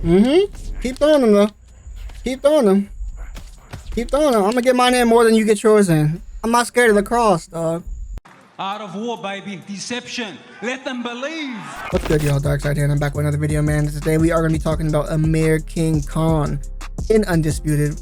Keep throwing them, though. Keep throwing them. Keep throwing them. I'm gonna get mine in more than you get yours in. I'm not scared of the cross, dog. Art of war, baby. Deception. Let them believe. What's good, y'all? Darhkseid here, and I'm back with another video, man. Today we are going to be talking about Amir Khan in Undisputed,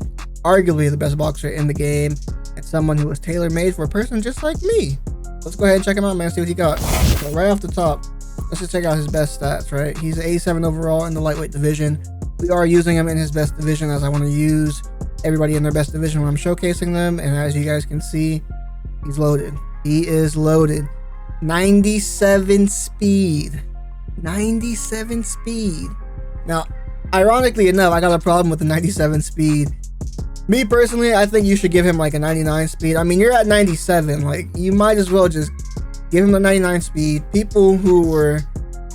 arguably the best boxer in the game, and someone who was tailor-made for a person just like me. Let's go ahead and check him out, man, see what he got. So right off the top, let's just check out his best stats, right? He's 87 overall in the lightweight division. We are using him in his best division, as I want to use everybody in their best division when I'm showcasing them, and as you guys can see, he's loaded. He is loaded. 97 speed. 97 speed. Now, ironically enough, I got a problem with the 97 speed. Me personally, I think you should give him like a 99 speed. I mean, you're at 97. Like, you might as well just give him a 99 speed. People who were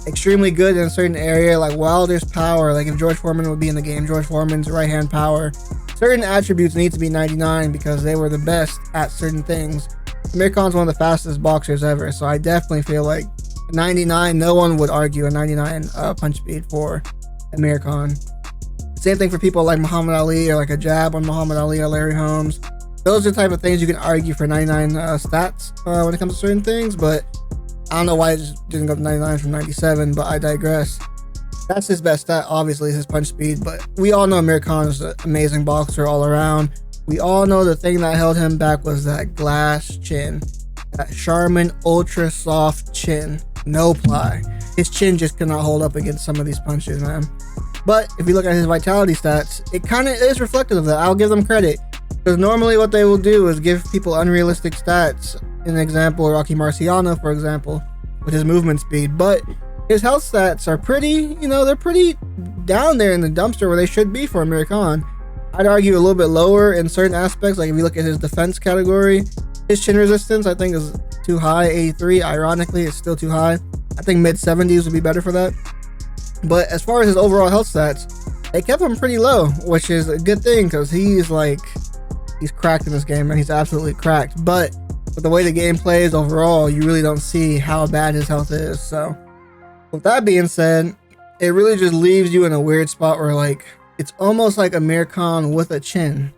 extremely good in a certain area, like Wilder's power, like if George Foreman would be in the game, George Foreman's right hand power, certain attributes need to be 99 because they were the best at certain things. Amir Khan's one of the fastest boxers ever, so I definitely feel like 99, no one would argue a 99 punch speed for Amir Khan. Same thing for people like Muhammad Ali, or like a jab on Muhammad Ali or Larry Holmes. Those are the type of things you can argue for 99 stats when it comes to certain things, but I don't know why it just didn't go to 99 from 97, but I digress. That's his best stat, obviously, his punch speed, but we all know Amir Khan is an amazing boxer all around. We all know the thing that held him back was that glass chin, that Charmin ultra soft chin, no ply. His chin just could not hold up against some of these punches, man. But if you look at his vitality stats, it kind of is reflective of that. I'll give them credit, because normally what they will do is give people unrealistic stats. An example, Rocky Marciano, for example, with his movement speed, but his health stats are pretty, you know, they're pretty down there in the dumpster where they should be for Amir Khan. I'd argue a little bit lower in certain aspects. Like if you look at his defense category, his chin resistance I think is too high, 83. Ironically, it's still too high. I think mid 70s would be better for that. But as far as his overall health stats, they kept him pretty low, which is a good thing because he's cracked in this game, and he's absolutely cracked. But with the way the game plays overall, you really don't see how bad his health is. So with that being said, it really just leaves you in a weird spot where like it's almost like Amir Khan with a chin.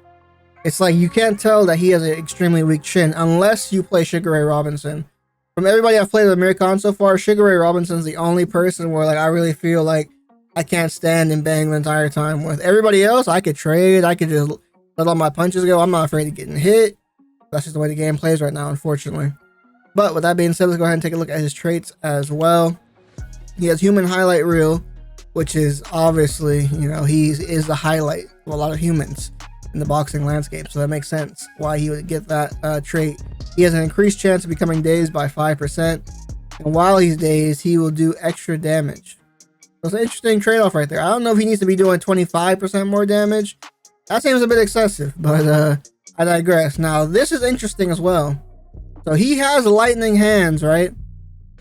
It's like you can't tell that he has an extremely weak chin unless you play Sugar Ray Robinson. From everybody I've played with Amir Khan so far, Sugar Ray Robinson's the only person where like I really feel like I can't stand and bang the entire time with. Everybody else, I could trade. I could just let all my punches go. I'm not afraid of getting hit. That's just the way the game plays right now, unfortunately. But with that being said, let's go ahead and take a look at his traits as well. He has human highlight reel, which is obviously, you know, he is the highlight of a lot of humans in the boxing landscape. So that makes sense why he would get that trait. He has an increased chance of becoming dazed by 5%. And while he's dazed, he will do extra damage. So it's an interesting trade-off right there. I don't know if he needs to be doing 25% more damage. That seems a bit excessive, but I digress. Now, this is interesting as well. So he has lightning hands, right?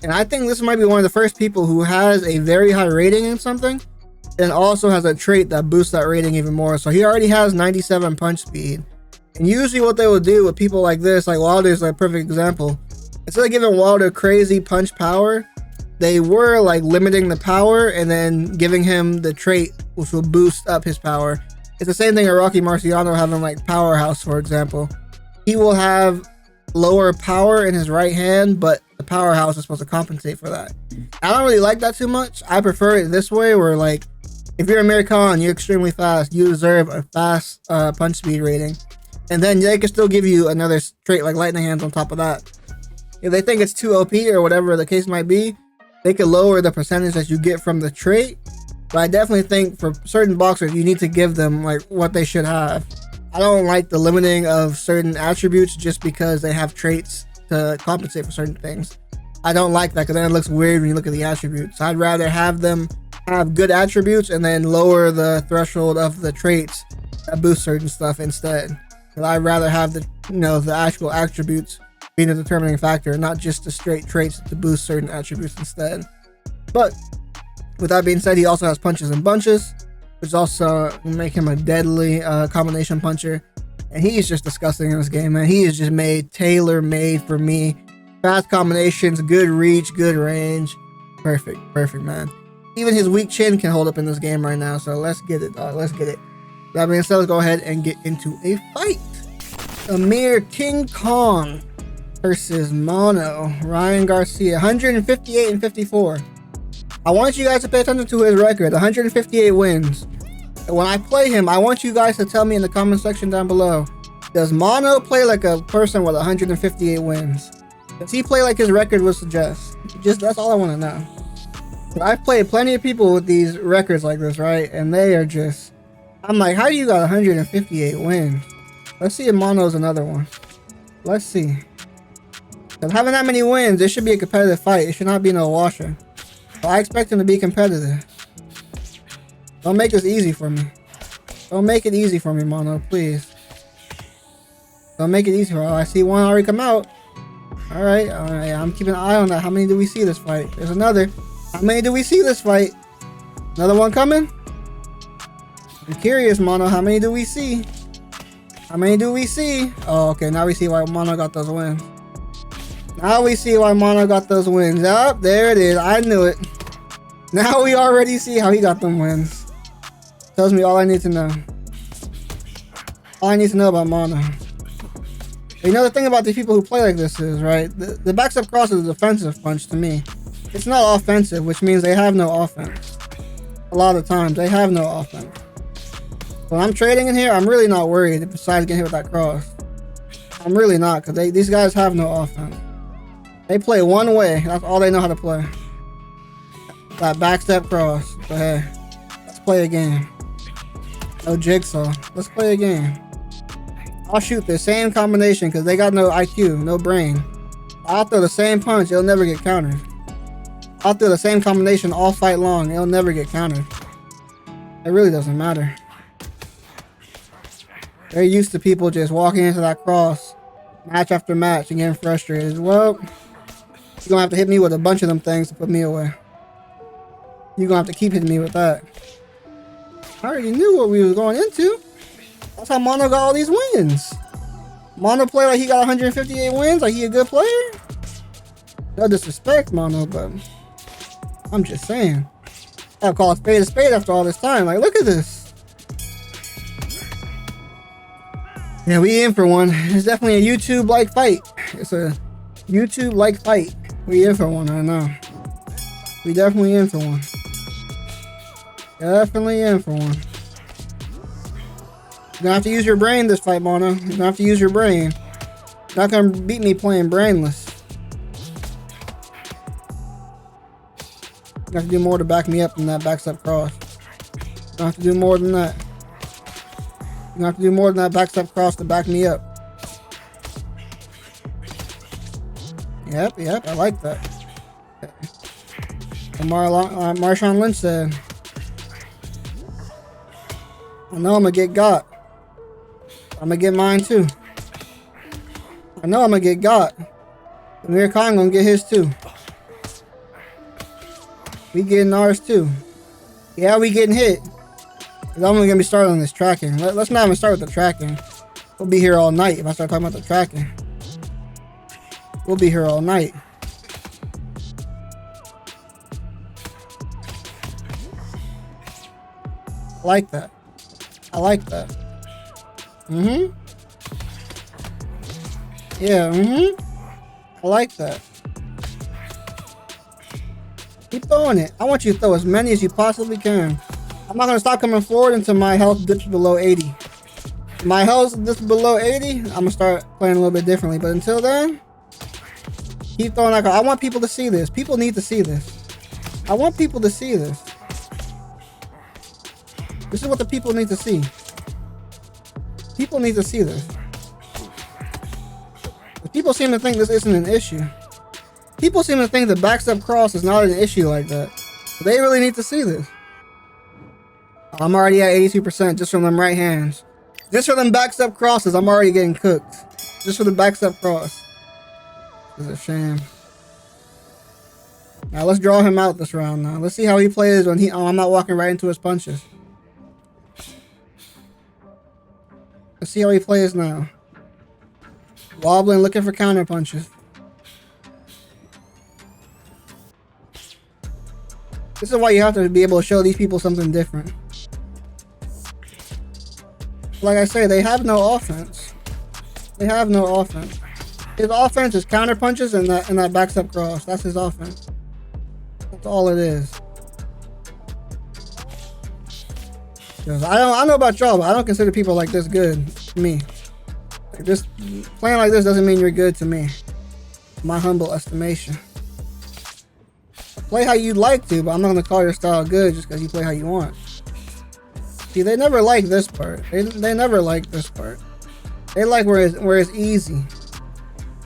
And I think this might be one of the first people who has a very high rating in something and also has a trait that boosts that rating even more. So he already has 97 punch speed. And usually what they would do with people like this, like Wilder's a perfect example. Instead of giving Wilder crazy punch power, they were like limiting the power and then giving him the trait which will boost up his power. It's the same thing with Rocky Marciano having like Powerhouse, for example. He will have lower power in his right hand, but the Powerhouse is supposed to compensate for that. I don't really like that too much. I prefer it this way, where like if you're Amir Khan, you're extremely fast, you deserve a fast punch speed rating, and then they can still give you another trait like lightning hands on top of that. If they think it's too OP or whatever the case might be, they could lower the percentage that you get from the trait. But I definitely think for certain boxers, you need to give them like what they should have. I don't like the limiting of certain attributes just because they have traits to compensate for certain things. I don't like that because then it looks weird when you look at the attributes. I'd rather have them have good attributes and then lower the threshold of the traits that boost certain stuff instead. But I'd rather have the, you know, the actual attributes being a determining factor, not just the straight traits to boost certain attributes instead. But with that being said, he also has punches and bunches, which also make him a deadly combination puncher. And he's just disgusting in this game, man. He is just tailor-made for me. Fast combinations, good reach, good range. Perfect, man. Even his weak chin can hold up in this game right now. So let's get it, dog. Let's get it. That being said, let's go ahead and get into a fight. Amir King Khan versus Mono Ryan Garcia. 158 and 54. I want you guys to pay attention to his record. 158 wins. And when I play him, I want you guys to tell me in the comment section down below, does Mono play like a person with 158 wins? Does he play like his record would suggest? Just that's all I want to know. But I've played plenty of people with these records like this, right? And they are just, I'm like, how do you got 158 wins? Let's see if Mono's another one. Let's see. Because having that many wins, it should be a competitive fight. It should not be no washer. So I expect him to be competitive. Don't make this easy for me. Don't make it easy for me, Mono, please. Don't make it easy for me. Oh, I see one already come out. Alright, I'm keeping an eye on that. How many do we see this fight? There's another. How many do we see this fight? Another one coming? I'm curious, Mono. How many do we see? How many do we see? Oh, okay. Now we see why Mono got those wins. Now we see why Mono got those wins. Yup, there it is. I knew it. Now we already see how he got them wins. Tells me all I need to know. All I need to know about Mono. You know, the thing about these people who play like this is, right? The backstep cross is a defensive punch to me. It's not offensive, which means they have no offense. A lot of times, they have no offense. When I'm trading in here, I'm really not worried besides getting hit with that cross. I'm really not, because these guys have no offense. They play one way. That's all they know how to play. That backstep cross. But hey, let's play a game. No jigsaw. Let's play a game. I'll shoot the same combination because they got no IQ, no brain. I'll throw the same punch, it'll never get countered. I'll throw the same combination all fight long, it'll never get countered. It really doesn't matter. They're used to people just walking into that cross match after match and getting frustrated. Well, you're gonna have to hit me with a bunch of them things to put me away. You're gonna have to keep hitting me with that. I already knew what we was going into. That's how Mono got all these wins. Mono play like he got 158 wins, like he a good player. No disrespect, Mono, but I'm just saying. I'll call a spade after all this time. Like, look at this. Yeah, we in for one. It's definitely a YouTube-like fight. It's a YouTube-like fight. We in for one, I know. We definitely in for one. Definitely in for one. You're gonna have to use your brain this fight, Mono. You're gonna have to use your brain. You're not gonna beat me playing brainless. You have to do more to back me up than that backstep cross. You don't have to do more than that. You don't have to do more than that backstep cross to back me up. Yep, I like that. And Marshawn Lynch said, I know I'm gonna get got. I'm gonna get mine too. I know I'm gonna get got. Amir Khan gonna get his too. We getting ours too. Yeah, we getting hit. I'm only gonna be starting on this tracking. Let's not even start with the tracking. We'll be here all night if I start talking about the tracking. We'll be here all night. I like that. I like that. Yeah, I like that. Keep throwing it. I want you to throw as many as you possibly can. I'm not going to stop coming forward until my health dips below 80. If my health dips below 80, I'm going to start playing a little bit differently. But until then, keep throwing that. I want people to see this. People need to see this. I want people to see this. This is what the people need to see. People need to see this. People seem to think this isn't an issue. People seem to think the backstep cross is not an issue like that. But they really need to see this. I'm already at 82% just from them right hands. Just for them backstep crosses, I'm already getting cooked. Just for the backstep cross. It's a shame. Now let's draw him out this round now. Let's see how he plays when I'm not walking right into his punches. Let's see how he plays now. Wobbling, looking for counter punches. This is why you have to be able to show these people something different. Like I say, they have no offense. They have no offense. His offense is counter punches and that backstep cross. That's his offense. That's all it is. I don't know about y'all, but I don't consider people like this good to me. Like this, playing like this doesn't mean you're good to me. My humble estimation. Play how you'd like to, but I'm not gonna call your style good just because you play how you want. See, they never like this part. They never like this part. They like where it's easy.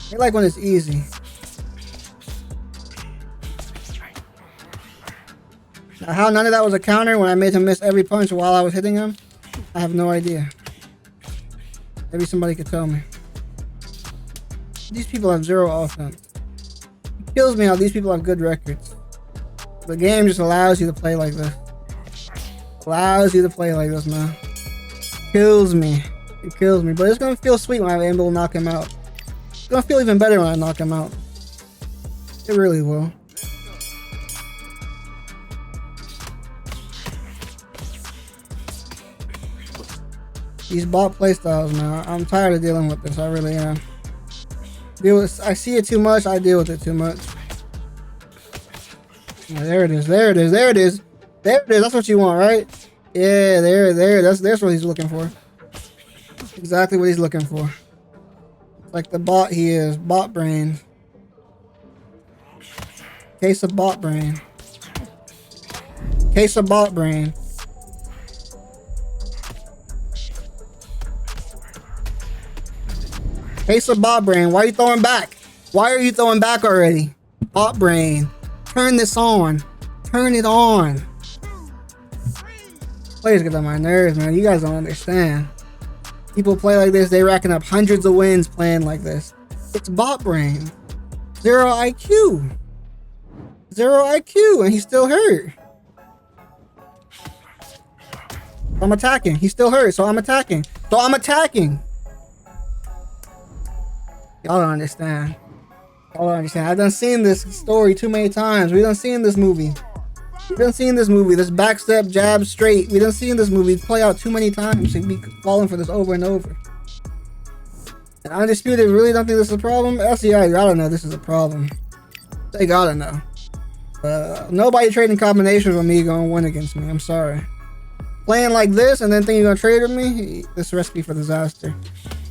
They like when it's easy. Now, how none of that was a counter when I made him miss every punch while I was hitting him, I have no idea. Maybe somebody could tell me. These people have zero offense. It kills me how these people have good records. The game just allows you to play like this. Allows you to play like this, man. Kills me. It kills me. But it's gonna feel sweet when I'm able to knock him out. It's gonna feel even better when I knock him out. It really will. These bot playstyles, man. I'm tired of dealing with this. I really am. I see it too much. I deal with it too much. Oh, there it is. There it is. There it is. There it is. That's what you want, right? Yeah, there. That's what he's looking for. Exactly what he's looking for. Like the bot he is. Bot brain. Case of bot brain. Case of bot brain. Case of bot brain. Why are you throwing back? Why are you throwing back already? Bot brain. Turn this on. Turn it on. Players get on my nerves, man. You guys don't understand. People play like this. They racking up hundreds of wins playing like this. It's bot brain. Zero IQ. Zero IQ, and he's still hurt. I'm attacking. He's still hurt, so I'm attacking. So I'm attacking. Y'all don't understand. Y'all don't understand. I've done seen this story too many times. We done seen this movie. We done seen this movie. This backstep, jab, straight. We done seen this movie play out too many times to be falling for this over and over. And Undisputed really don't think this is a problem? SCI, I gotta know this is a problem. They gotta know. Nobody trading combinations with me gonna win against me. I'm sorry. Playing like this and then think you're gonna trade with me? This recipe for disaster.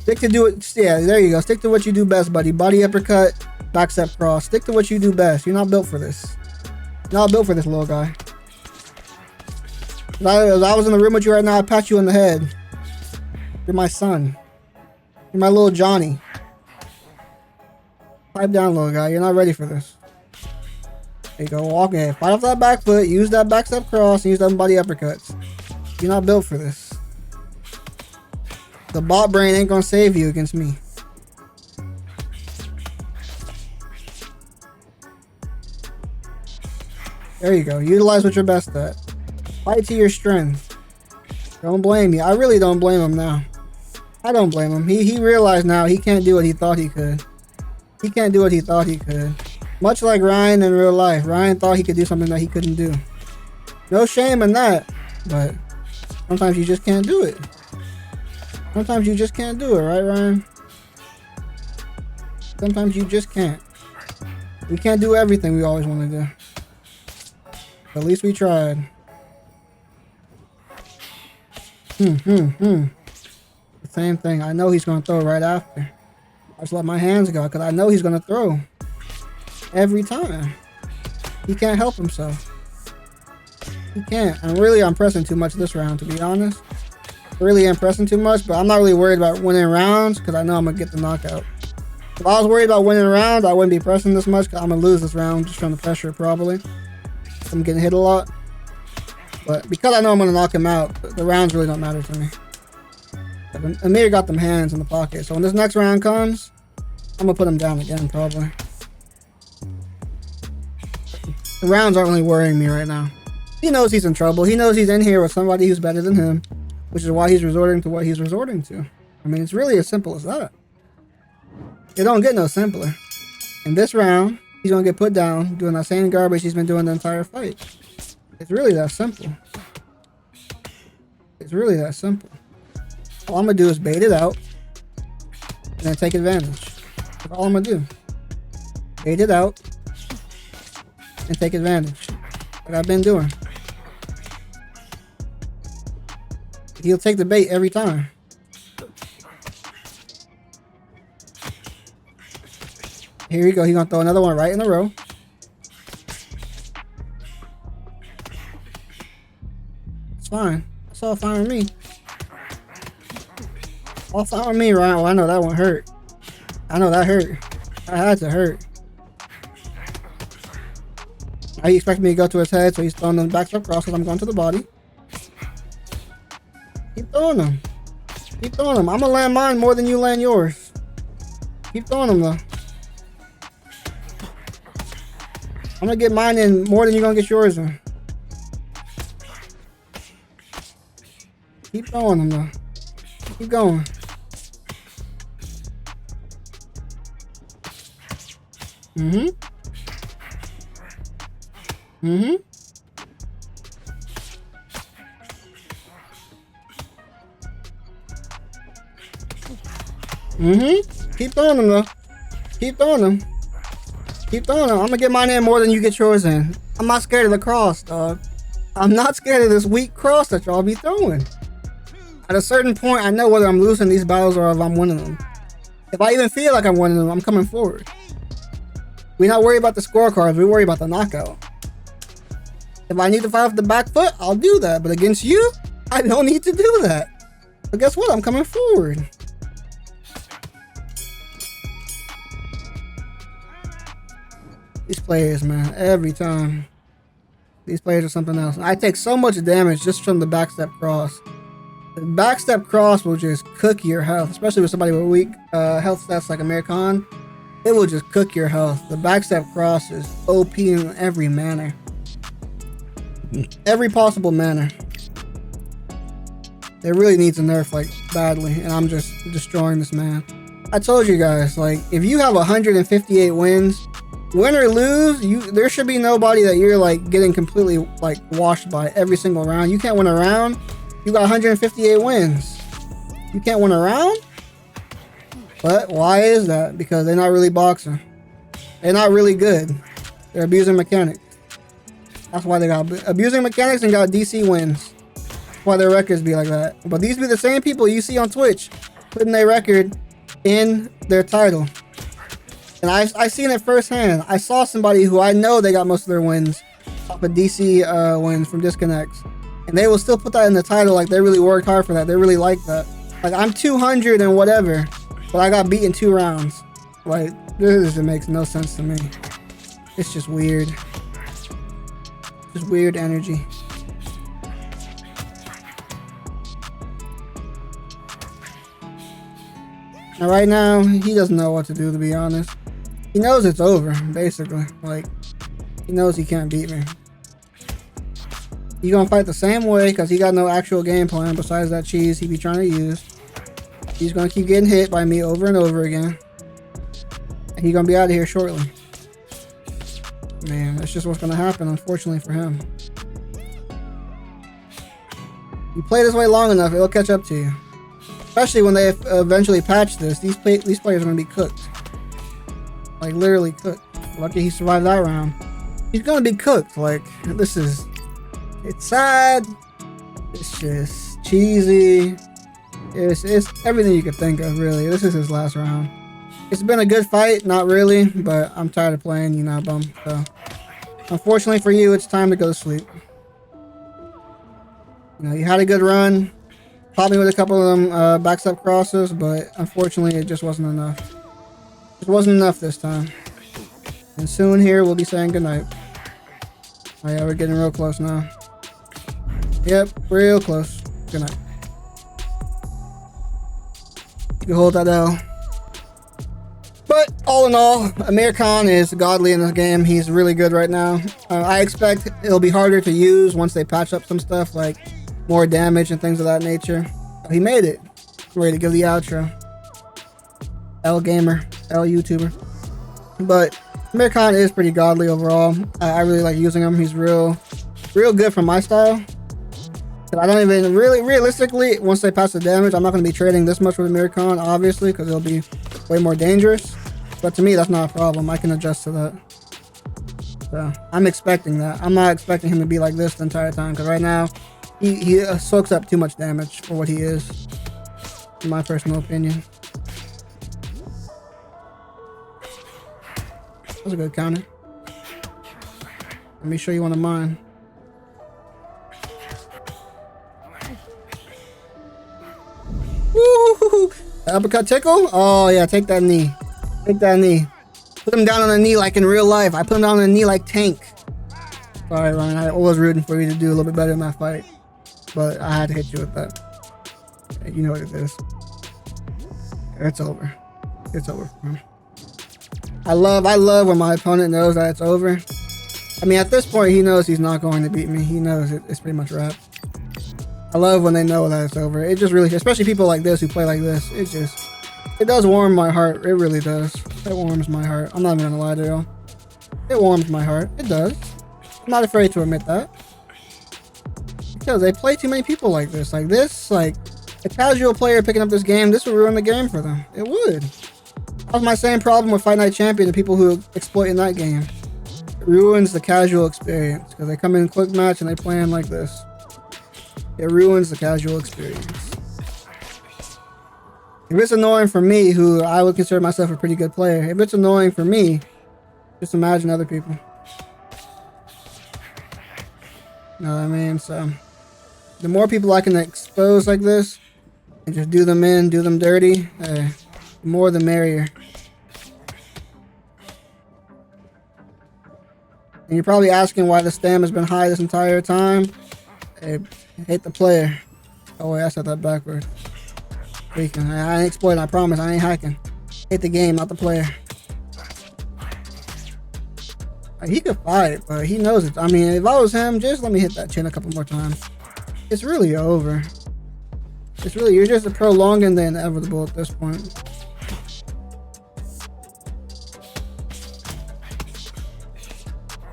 Stick to do it. Yeah, there you go. Stick to what you do best, buddy. Body uppercut, backstep cross. Stick to what you do best. You're not built for this. You're not built for this, little guy. If I was in the room with you right now, I'd pat you in the head. You're my son. You're my little Johnny. Pipe down, little guy. You're not ready for this. There you go. Walk in. Fight off that back foot. Use that backstep cross. And use them body uppercuts. You're not built for this. The bot brain ain't gonna save you against me. There you go. Utilize what you're best at. Fight to your strength. Don't blame me. I really don't blame him now. I don't blame him. He realized now he can't do what he thought he could. He can't do what he thought he could. Much like Ryan in real life. Ryan thought he could do something that he couldn't do. No shame in that. But sometimes you just can't do it. Sometimes you just can't do it, right, Ryan? Sometimes you just can't. We can't do everything we always want to do. At least we tried. The same thing. I know he's going to throw right after. I just let my hands go because I know he's going to throw. Every time. He can't help himself. He can't. And really, I'm pressing too much this round, to be honest. Really am pressing too much, but I'm not really worried about winning rounds because I know I'm going to get the knockout. If I was worried about winning rounds, I wouldn't be pressing this much because I'm going to lose this round just trying to pressure it probably. I'm getting hit a lot. But because I know I'm going to knock him out, the rounds really don't matter to me. But Amir got them hands in the pocket. So when this next round comes, I'm going to put him down again probably. The rounds aren't really worrying me right now. He knows he's in trouble. He knows he's in here with somebody who's better than him, which is why he's resorting to what he's resorting to. I mean, it's really as simple as that. It don't get no simpler. In this round, he's going to get put down doing that same garbage he's been doing the entire fight. It's really that simple. It's really that simple. All I'm gonna do is bait it out and then take advantage. That's all I'm gonna do. Bait it out and take advantage. Like I've been doing. He'll take the bait every time. Here we go. He's gonna throw another one right in a row. It's fine. It's all fine with me. All fine with me, Ryan. Well, I know that one hurt. I know that hurt. That had to hurt. Now he expected me to go to his head, so he's throwing them back up cross because I'm going to the body. Keep throwing them. Keep throwing them. I'm gonna land mine more than you land yours. Keep throwing them though. I'm gonna get mine in more than you're gonna get yours in. Keep throwing them though. Keep going. Mm-hmm. Mm-hmm. Mm-hmm. Keep throwing them though. Keep throwing them. Keep throwing them. I'm gonna get mine in more than you get yours in. I'm not scared of the cross, dog. I'm not scared of this weak cross that y'all be throwing. At a certain point, I know whether I'm losing these battles or if I'm winning them. If I even feel like I'm winning them, I'm coming forward. We're not worried about the scorecards. We worry about the knockout. If I need to fight off the back foot, I'll do that. But against you, I don't need to do that. But guess what? I'm coming forward. These players, man, every time. These players are something else. I take so much damage just from the backstep cross. The backstep cross will just cook your health, especially with somebody with weak health stats like Amir Khan. It will just cook your health. The backstep cross is OP in every manner. Every possible manner. It really needs a nerf, like, badly, and I'm just destroying this man. I told you guys, like, if you have 158 wins, win or lose, there should be nobody that you're like getting completely like washed by every single round. You can't win a round. You got 158 wins. You can't win a round? But why is that? Because they're not really boxing. They're not really good. They're abusing mechanics. That's why they got abusing mechanics and got DC wins. That's why their records be like that. But these be the same people you see on Twitch putting their record in their title. And I seen it firsthand. I saw somebody who I know they got most of their wins off of DC wins from disconnects. And they will still put that in the title like they really worked hard for that. They really like that. Like, I'm 200 and whatever, but I got beaten 2 rounds. Like, this just makes no sense to me. It's just weird. Just weird energy. Now, right now, he doesn't know what to do, to be honest. He knows it's over, basically. Like, he knows he can't beat me. He's gonna fight the same way because he got no actual game plan besides that cheese he be trying to use. He's gonna keep getting hit by me over and over again. And he's gonna be out of here shortly. Man, that's just what's gonna happen, unfortunately for him. You play this way long enough, it'll catch up to you. Especially when they eventually patch this. These players are gonna be cooked. Like, literally cooked. Lucky he survived that round. He's gonna be cooked. Like, this is... It's sad. It's just cheesy. It's everything you could think of, really. This is his last round. It's been a good fight. Not really, but I'm tired of playing, you know, bum. So, unfortunately for you, it's time to go to sleep. You know, you had a good run. Popped me with a couple of them backstep crosses, but unfortunately, it just wasn't enough. It wasn't enough this time. And soon here, we'll be saying goodnight. Oh yeah, we're getting real close now. Yep, real close. Good night. You can hold that L. But all in all, Amir Khan is godly in this game. He's really good right now. I expect it'll be harder to use once they patch up some stuff, like more damage and things of that nature. He made it. Ready to give the outro. L gamer, L YouTuber. But Amir Khan is pretty godly overall. I really like using him. He's real real good for my style. I don't even realistically, once they pass the damage, I'm not going to be trading this much with Amir Khan, obviously, because it'll be way more dangerous. But to me, that's not a problem. I can adjust to that. So I'm expecting that. I'm not expecting him to be like this the entire time, because right now he soaks up too much damage for what he is, in my personal opinion. That was a good counter. Let me show you one of mine. Woo! Uppercut tickle? Oh yeah, take that knee. Take that knee. Put him down on the knee like in real life. I put him down on the knee like Tank. Sorry, Ryan. I was rooting for you to do a little bit better in that fight, but I had to hit you with that. You know what it is. It's over. It's over for him. I love when my opponent knows that it's over. I mean, at this point, he knows he's not going to beat me. He knows it's pretty much wrapped. I love when they know that it's over. It just really, especially people like this who play like this, it does warm my heart. It really does. It warms my heart. I'm not even gonna lie to you. It warms my heart. It does. I'm not afraid to admit that. Because they play too many people like this. Like a casual player picking up this game, this would ruin the game for them. It would. That was my same problem with Fight Night Champion, the people who exploit in that game. It ruins the casual experience because they come in quick match and they play in like this. It ruins the casual experience. If it's annoying for me, who I would consider myself a pretty good player, if it's annoying for me, just imagine other people. You know what I mean? So, the more people I can expose like this, and just do them in, do them dirty, the more the merrier. And you're probably asking why the stam has been high this entire time. Hey, hate the player. Oh wait, I said that backwards. Freaking, I ain't exploiting, I promise, I ain't hacking. Hate the game, not the player. Like, he could fight, but he knows it. I mean, if I was him, just let me hit that chin a couple more times. It's really over. It's really, you're just prolonging the inevitable at this point.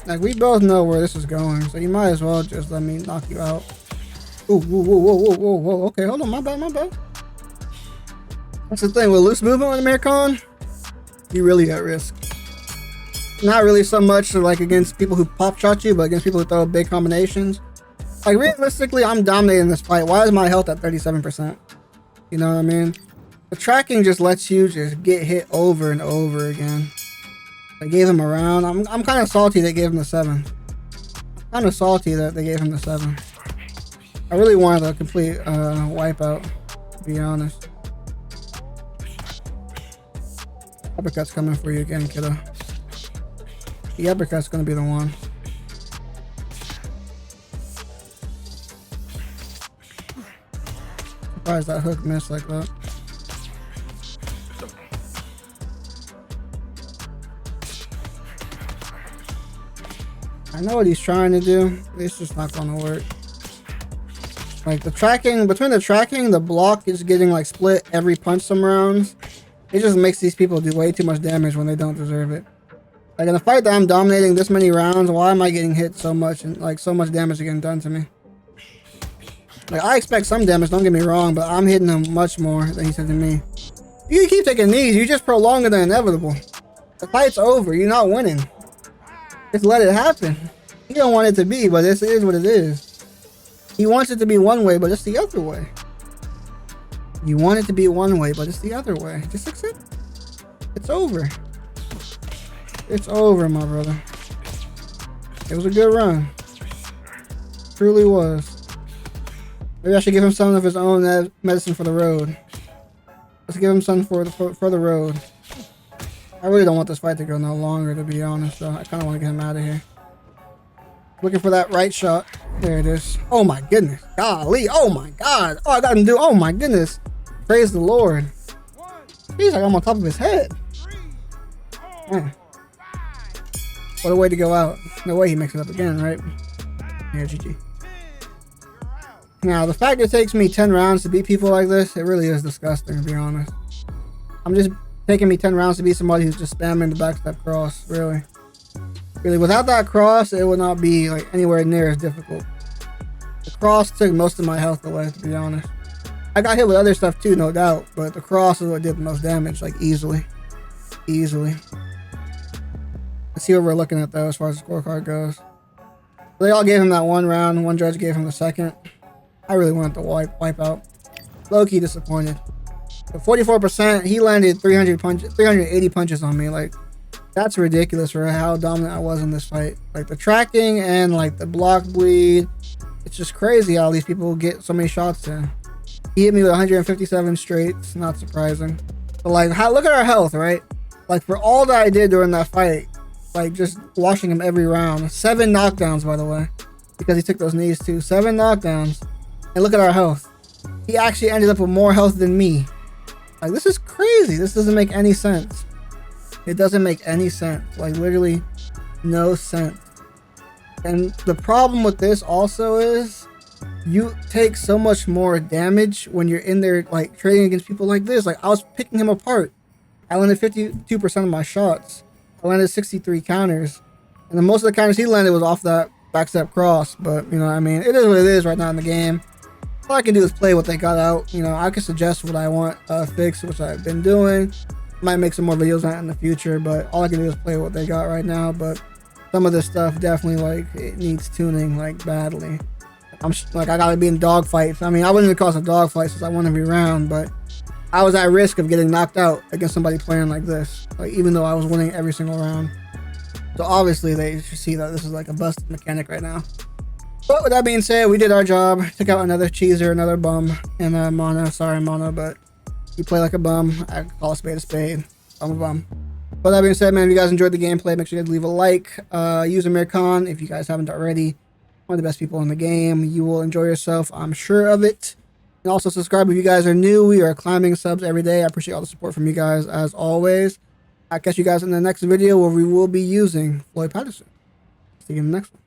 Like, we both know where this is going, so you might as well just let me knock you out. Ooh, whoa, whoa, whoa, whoa, whoa, whoa. Okay, hold on, my bad, my bad. That's the thing with loose movement with Amir Khan, you're really at risk. Not really so much like against people who pop shot you, but against people who throw big combinations. Like, realistically, I'm dominating this fight. Why is my health at 37%? You know what I mean? The tracking just lets you just get hit over and over again. They gave him a round. I'm kind of salty they gave him the 7. Kind of salty that they gave him the 7. I really wanted a complete wipeout, to be honest. Uppercut's coming for you again, kiddo. The uppercut's gonna be the one. Surprised that hook missed like that. I know what he's trying to do. It's just not gonna work. Like the tracking, between the tracking, the block is getting like split every punch some rounds. It just makes these people do way too much damage when they don't deserve it. Like in a fight that I'm dominating this many rounds, why am I getting hit so much and like so much damage getting done to me? Like I expect some damage, don't get me wrong, but I'm hitting him much more than he's hitting me. You keep taking these, you just prolonging the inevitable. The fight's over, you're not winning. Just let it happen. You don't want it to be, but this is what it is. He wants it to be one way, but it's the other way. You want it to be one way, but it's the other way. Just accept it. It's over. It's over, my brother. It was a good run. Truly was. Maybe I should give him some of his own medicine for the road. Let's give him some for the road. I really don't want this fight to go no longer, to be honest, so I kind of want to get him out of here. Looking for that right shot. There it is. Oh my goodness. Golly. Oh my god. Oh, I got him to do. Oh my goodness. Praise the Lord. He's like I'm on top of his head. Man. What a way to go out. No way he makes it up again, right? Yeah, GG. Now, the fact it takes me 10 rounds to beat people like this, it really is disgusting, to be honest. I'm just taking me 10 rounds to beat somebody who's just spamming the backstep cross, really. Really, without that cross, it would not be like anywhere near as difficult. The cross took most of my health away, to be honest. I got hit with other stuff too, no doubt, but the cross is what did the most damage, like easily. Easily. Let's see what we're looking at though, as far as the scorecard goes. They all gave him that one round. One judge gave him the second. I really wanted to wipe out. Low-key disappointed. But 44%, he landed 380 punches on me. Like, that's ridiculous for how dominant I was in this fight. Like, the tracking and, like, the block bleed. It's just crazy how these people get so many shots in. He hit me with 157 straights. Not surprising. But, like, look at our health, right? Like, for all that I did during that fight, like, just washing him every round. 7 knockdowns, by the way. Because he took those knees, too. 7 knockdowns. And look at our health. He actually ended up with more health than me. Like, this is crazy. This doesn't make any sense. It doesn't make any sense. Like, literally no sense. And the problem with this also is you take so much more damage when you're in there, like, trading against people like this. Like, I was picking him apart. I landed 52% of my shots. I landed 63 counters. And then most of the counters he landed was off that backstep cross. But, you know what I mean? It is what it is right now in the game. All I can do is play what they got out. You know, I can suggest what I want fixed, which I've been doing. Might make some more videos on it in the future, but all I can do is play what they got right now. But some of this stuff definitely, like, it needs tuning, like, badly. I gotta be in dogfights. I mean, I wouldn't even call it a dogfight since I won every round, but I was at risk of getting knocked out against somebody playing like this. Like, even though I was winning every single round. So obviously they should see that this is like a busted mechanic right now. But with that being said, we did our job. Took out another cheeser, another bum, and mono. Sorry, mono, but you play like a bum. I call a spade a spade. I'm a bum. But that being said, man, if you guys enjoyed the gameplay, make sure you guys leave a like. Use Amir Khan if you guys haven't already. One of the best people in the game. You will enjoy yourself, I'm sure of it. And also subscribe if you guys are new. We are climbing subs every day. I appreciate all the support from you guys as always. I'll catch you guys in the next video where we will be using Floyd Patterson. See you in the next one.